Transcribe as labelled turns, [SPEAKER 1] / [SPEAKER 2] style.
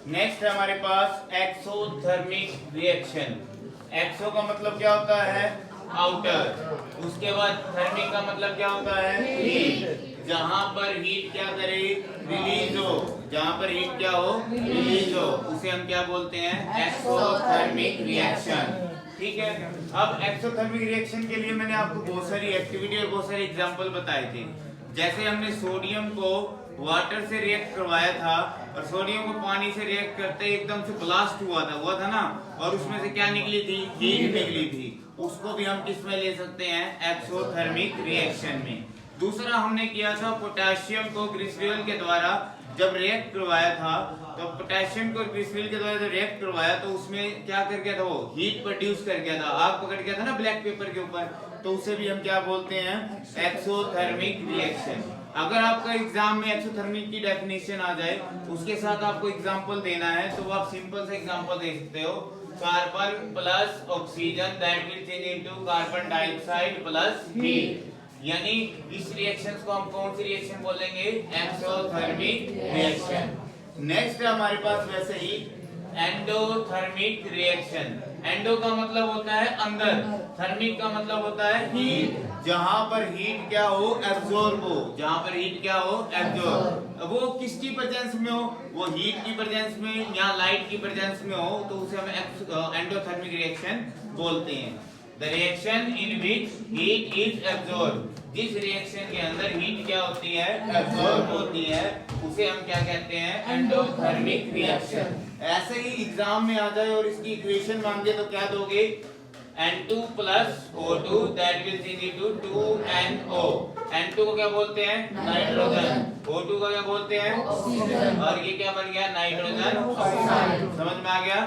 [SPEAKER 1] Next है हमारे पास exothermic reaction. एक्सो का मतलब क्या होता है? आउटर। उसके बाद थर्मिक का मतलब क्या होता है? हीट। जहां पर हीट क्या करे? रिलीज हो। जहां पर हीट क्या हो? रिलीज हो, उसे हम क्या बोलते हैं? Exothermic reaction. ठीक है। अब एक्सोथर्मिक रिएक्शन के लिए मैंने आपको बहुत सारी एक्टिविटी और बहुत सारे एग्जांपल बताए थे। जैसे हमने सोडियम को वाटर से रिएक्ट करवाया था और सोडियम को पानी से रिएक्ट करते ही एकदम से ब्लास्ट हुआ था ना, और उसमें से क्या निकली थी? हीट निकली थी। उसको भी हम किस में ले सकते हैं? एक्सोथर्मिक रिएक्शन में। दूसरा हमने किया था पोटेशियम को ग्लिसरॉल के द्वारा जब रिएक्ट करवाया था, तो पोटेशियम को ग्लिसरॉल के द्वारा जब रिएक्ट करवाया तो उसमें क्या कर गया था? वो हीट प्रोड्यूस कर गया था, आग पकड़ गया था ना ब्लैक पेपर के ऊपर, तो उसे भी हम क्या बोलते हैं? Exothermic reaction. अगर आपका एग्जाम में एक्सोथर्मिक की डेफिनेशन आ जाए, उसके साथ आपको एग्जांपल देना है, तो आप सिंपल से एग्जांपल दे सकते हो, carbon plus oxygen that will change into carbon dioxide plus heat. यानी इस रिएक्शन को हम कौन सी रिएक्शन बोलेंगे? Exothermic reaction. नेक्स्ट है हमारे पास वैसे ही एंडोथर्मिक रिएक्शन। एंडो का मतलब होता है अंदर, थर्मिक का मतलब होता है हीट। जहां पर हीट क्या हो? एब्जॉर्ब हो। जहां पर हीट क्या हो? एब्जॉर्ब। वो किसकी प्रेजेंस में हो? वो हीट की प्रेजेंस में या लाइट की प्रेजेंस में हो, तो उसे हम एंडोथर्मिक रिएक्शन बोलते हैं। The reaction in which heat is absorb. जिस रिएक्शन के अंदर हीट क्या होती है? एब्जॉर्ब होती है, उसे हम क्या कहते हैं? Endothermic reaction. ऐसे ही एग्जाम में आ जाए और इसकी इक्वेशन मांगे तो क्या दोगे? N2 plus O2 that will change into 2NO। N2 को क्या बोलते हैं? नाइट्रोजन। O2 को क्या बोलते हैं? ऑक्सीजन। और ये क्या बन गया? Nitrogen oxide. समझ में आ गया?